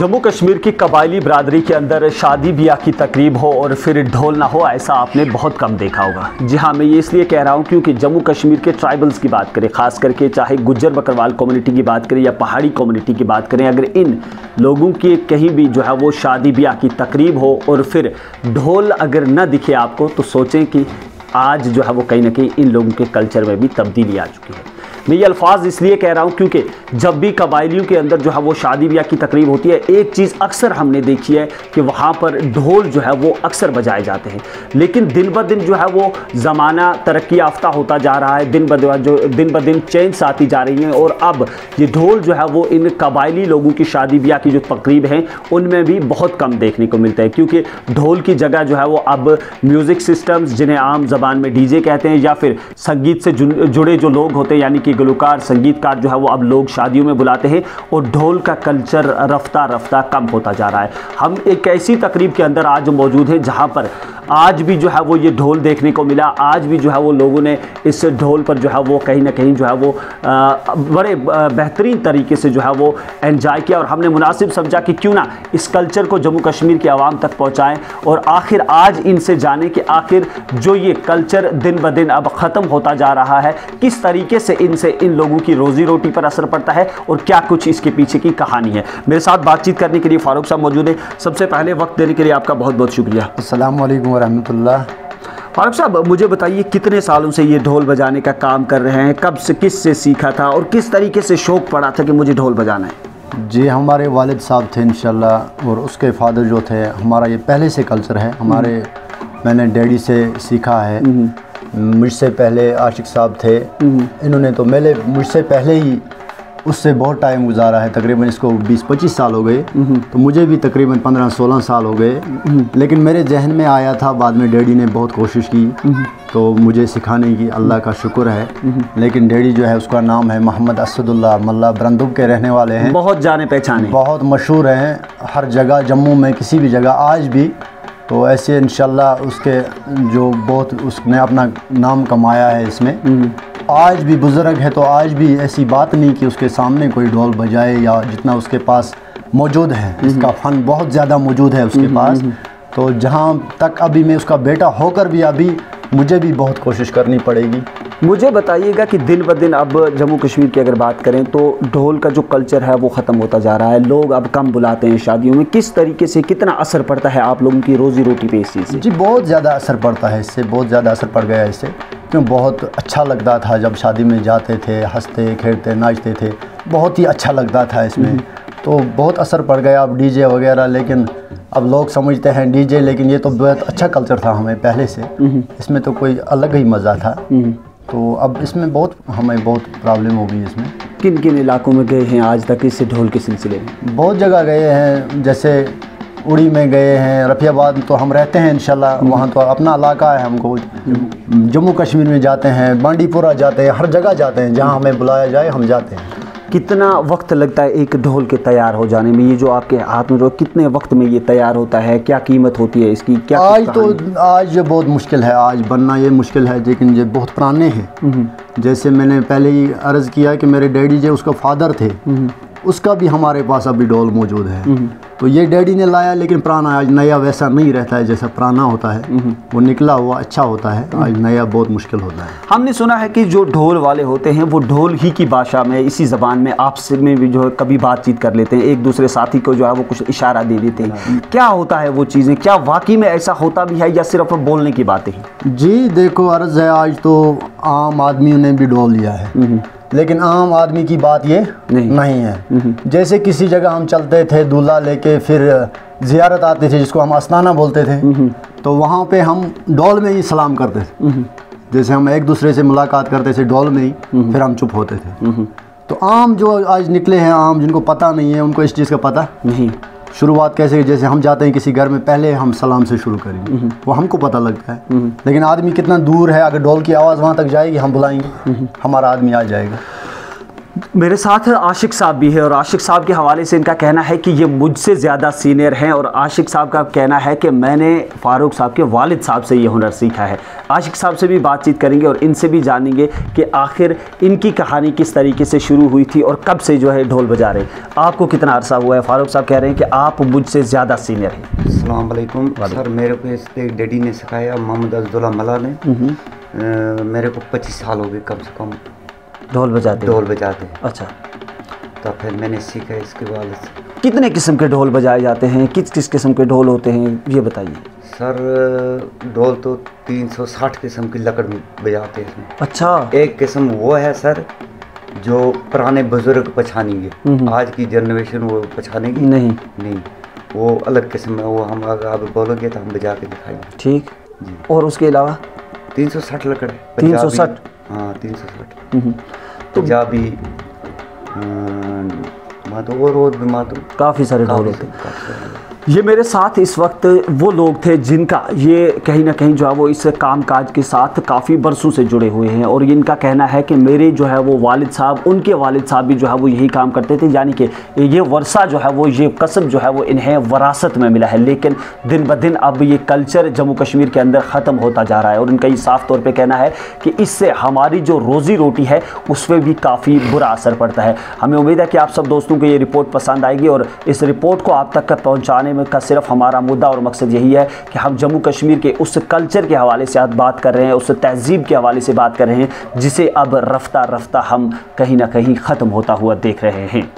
जम्मू कश्मीर की कबायली बरादरी के अंदर शादी ब्याह की तकरीब हो और फिर ढोल ना हो, ऐसा आपने बहुत कम देखा होगा। जी हाँ, मैं ये इसलिए कह रहा हूँ क्योंकि जम्मू कश्मीर के ट्राइबल्स की बात करें, ख़ास करके चाहे गुज्जर बकरवाल कम्युनिटी की बात करें या पहाड़ी कम्युनिटी की बात करें, अगर इन लोगों की कहीं भी जो है वो शादी ब्याह की तकरीब हो और फिर ढोल अगर न दिखे आपको, तो सोचें कि आज जो है वो कहीं ना कहीं इन लोगों के कल्चर में भी तब्दीली आ चुकी है। मैं ये अल्फाज इसलिए कह रहा हूँ क्योंकि जब भी कबायलियों के अंदर जो है वो शादी ब्याह की तकरीब होती है, एक चीज़ अक्सर हमने देखी है कि वहाँ पर ढोल जो है वो अक्सर बजाए जाते हैं। लेकिन दिन ब दिन जो है वो ज़माना तरक्की याफ्ता होता जा रहा है, दिन ब दिन चेंज आती जा रही हैं और अब ये ढोल जो है वो इन कबायली लोगों की शादी ब्याह की जो तकरीब हैं उनमें भी बहुत कम देखने को मिलता है, क्योंकि ढोल की जगह जो है वो अब म्यूज़िक सिस्टम्स, जिन्हें आम ज़बान में डीजे कहते हैं, या फिर संगीत से जुड़े जो लोग होते हैं यानी कि गुलकार संगीतकार जो है वो अब लोग शादियों में बुलाते हैं और ढोल का कल्चर रफ्ता रफ्ता कम होता जा रहा है। हम एक ऐसी तकरीब के अंदर आज मौजूद हैं जहां पर आज भी जो है वो ये ढोल देखने को मिला। आज भी जो है वो लोगों ने इस ढोल पर जो है वो कहीं ना कहीं जो है वो बड़े बेहतरीन तरीके से जो है वो एंजॉय किया और हमने मुनासिब समझा कि क्यों ना इस कल्चर को जम्मू कश्मीर की आवाम तक पहुँचाएँ और आखिर आज इनसे जाने कि आखिर जो ये कल्चर दिन ब दिन अब ख़त्म होता जा रहा है, किस तरीके से इनसे इन लोगों की रोज़ी रोटी पर असर पड़ता है और क्या कुछ इसके पीछे की कहानी है। मेरे साथ बातचीत करने के लिए फारूक साहब मौजूद हैं। सबसे पहले वक्त देने के लिए आपका बहुत बहुत शुक्रिया। अस्सलाम वालेकुम रहमतुल्लाह। फारूक साहब, मुझे बताइए कितने सालों से ये ढोल बजाने का काम कर रहे हैं, कब से, किस से सीखा था और किस तरीके से शौक़ पड़ा था कि मुझे ढोल बजाना है? जी, हमारे वालिद साहब थे इंशाल्लाह, और उसके फादर जो थे, हमारा ये पहले से कल्चर है। मैंने डैडी से सीखा है। मुझसे पहले आशिक साहब थे, इन्होंने तो मुझसे पहले ही उससे बहुत टाइम गुजारा है, तकरीबन इसको 20-25 साल हो गए, तो मुझे भी तकरीबन 15-16 साल हो गए। लेकिन मेरे जहन में आया था, बाद में डैडी ने बहुत कोशिश की तो मुझे सिखाने की, अल्लाह का शुक्र है। लेकिन डैडी जो है उसका नाम है मोहम्मद असदुल्लाह मल्ला, बरंदुब के रहने वाले हैं, बहुत जाने पहचाने, बहुत मशहूर हैं हर जगह, जम्मू में किसी भी जगह आज भी। तो ऐसे इंशाल्लाह उसके जो बहुत उसने अपना नाम कमाया है इसमें। आज भी बुज़ुर्ग है तो आज भी ऐसी बात नहीं कि उसके सामने कोई ढोल बजाए, या जितना उसके पास मौजूद है, इसका फ़न बहुत ज़्यादा मौजूद है उसके पास। तो जहाँ तक अभी मैं उसका बेटा होकर भी अभी मुझे भी बहुत कोशिश करनी पड़ेगी। मुझे बताइएगा कि दिन ब दिन अब जम्मू कश्मीर की अगर बात करें तो ढोल का जो कल्चर है वो ख़त्म होता जा रहा है, लोग अब कम बुलाते हैं शादियों में। किस तरीके से, कितना असर पड़ता है आप लोगों की रोज़ी रोटी पे इस चीज़ से? जी, बहुत ज़्यादा असर पड़ता है इससे, बहुत ज़्यादा असर पड़ गया इससे। क्यों, बहुत अच्छा लगता था जब शादी में जाते थे, हंसते खेलते नाचते थे, बहुत ही अच्छा लगता था इसमें। तो बहुत असर पड़ गया अब डीजे वगैरह, लेकिन अब लोग समझते हैं डीजे, लेकिन ये तो बहुत अच्छा कल्चर था हमें पहले से, इसमें तो कोई अलग ही मज़ा था। तो अब इसमें हमें बहुत प्रॉब्लम हो गई इसमें। किन किन इलाकों में गए हैं आज तक इस ढोल के सिलसिले में? बहुत जगह गए हैं, जैसे उड़ी में गए हैं, रफियाबाद तो हम रहते हैं इंशाल्लाह, वहाँ तो अपना इलाका है हमको। जम्मू कश्मीर में जाते हैं, बांडीपुरा जाते हैं, हर जगह जाते हैं, जहाँ हमें बुलाया जाए हम जाते हैं। कितना वक्त लगता है एक ढोल के तैयार हो जाने में? ये जो आपके हाथ में कितने वक्त में ये तैयार होता है, क्या कीमत होती है इसकी, क्या? आज ये बहुत मुश्किल है, आज बनना ये मुश्किल है, लेकिन ये बहुत पुराने हैं। जैसे मैंने पहले ही अर्ज़ किया कि मेरे डैडी जो उसका फादर थे, उसका भी हमारे पास अभी ढोल मौजूद है। तो ये डैडी ने लाया, लेकिन पुराना, आज नया वैसा नहीं रहता है जैसा पुराना होता है, वो निकला हुआ अच्छा होता है, आज नया बहुत मुश्किल होता है। हमने सुना है कि जो ढोल वाले होते हैं वो ढोल ही की भाषा में, इसी ज़बान में आपस में भी जो है कभी बातचीत कर लेते हैं, एक दूसरे साथी को जो है वो कुछ इशारा दे देते हैं। क्या होता है वो चीज़ें, क्या वाकई में ऐसा होता भी है या सिर्फ बोलने की बातें हैं? जी देखो, अर्ज़ है, आज तो आम आदमियों ने भी ढोल लिया है, लेकिन आम आदमी की बात ये नहीं है। जैसे किसी जगह हम चलते थे दूल्हा लेके, फिर ज़ियारत आते थे जिसको हम अस्ताना बोलते थे, तो वहाँ पे हम ढोल में ही सलाम करते थे। जैसे हम एक दूसरे से मुलाकात करते थे ढोल में ही, फिर हम चुप होते थे। तो आम जो आज निकले हैं, आम जिनको पता नहीं है, उनको इस चीज़ का पता नहीं। शुरुआत कैसे, जैसे हम जाते हैं किसी घर में, पहले हम सलाम से शुरू करेंगे, वो हमको पता लगता है। लेकिन आदमी कितना दूर है, अगर ढोल की आवाज़ वहाँ तक जाएगी, हम बुलाएंगे, हमारा आदमी आ जाएगा। मेरे साथ आशिक साहब भी है और आशिक साहब के हवाले से इनका कहना है कि ये मुझसे ज़्यादा सीनियर हैं और आशिक साहब का कहना है कि मैंने फ़ारूक साहब के वालिद साहब से ये हुनर सीखा है। आशिक साहब से भी बातचीत करेंगे और इनसे भी जानेंगे कि आखिर इनकी कहानी किस तरीके से शुरू हुई थी और कब से जो है ढोल बजा रहे। आपको कितना अरसा हुआ है? फ़ारूक साहब कह रहे हैं कि आप मुझसे ज़्यादा सीनियर हैं। अस्सलाम वालेकुम सर, मेरे को इस पे डैडी ने सिखाया, मोहम्मद अब्दुल्ला मला ने। मेरे को 25 साल हो गए कम से कम ढोल बजाते। अच्छा, तो फिर मैंने सीखा इसके बाद से। कितने किस्म के ढोल बजाए जाते हैं, किस किस किस्म के ढोल होते हैं, ये बताइए। सर ढोल तो 360 किस्म की लकड़ में बजाते हैं इसमें। अच्छा, एक किस्म वो है सर जो पुराने बुजुर्ग पछानेंगे, आज की जनरेशन वो पछानेगी नहीं, वो अलग किस्म है। वो हम अगर आप बोलोगे तो हम बजा के दिखाएंगे। ठीक जी। और उसके अलावा 360 लकड़, 360, हाँ 360 पंजाबी, और भी काफ़ी सारे ढोल होते हैं। ये मेरे साथ इस वक्त वो लोग थे जिनका ये कहीं ना कहीं जो है वो इस कामकाज के साथ काफ़ी बरसों से जुड़े हुए हैं और इनका कहना है कि मेरे जो है वो वालिद साहब, उनके वालिद साहब भी जो है वो यही काम करते थे, यानी कि ये वर्सा जो है वो, ये कसब जो है वो इन्हें वरासत में मिला है। लेकिन दिन ब दिन अब ये कल्चर जम्मू कश्मीर के अंदर ख़त्म होता जा रहा है और इनका ये साफ़ तौर पर कहना है कि इससे हमारी जो रोज़ी रोटी है उस पर भी काफ़ी बुरा असर पड़ता है। हमें उम्मीद है कि आप सब दोस्तों को ये रिपोर्ट पसंद आएगी और इस रिपोर्ट को आप तक पहुँचाने का सिर्फ हमारा मुद्दा और मकसद यही है कि हम जम्मू कश्मीर के उस कल्चर के हवाले से आज बात कर रहे हैं, उस तहजीब के हवाले से बात कर रहे हैं जिसे अब रफ्ता रफ्ता हम कहीं ना कहीं ख़त्म होता हुआ देख रहे हैं।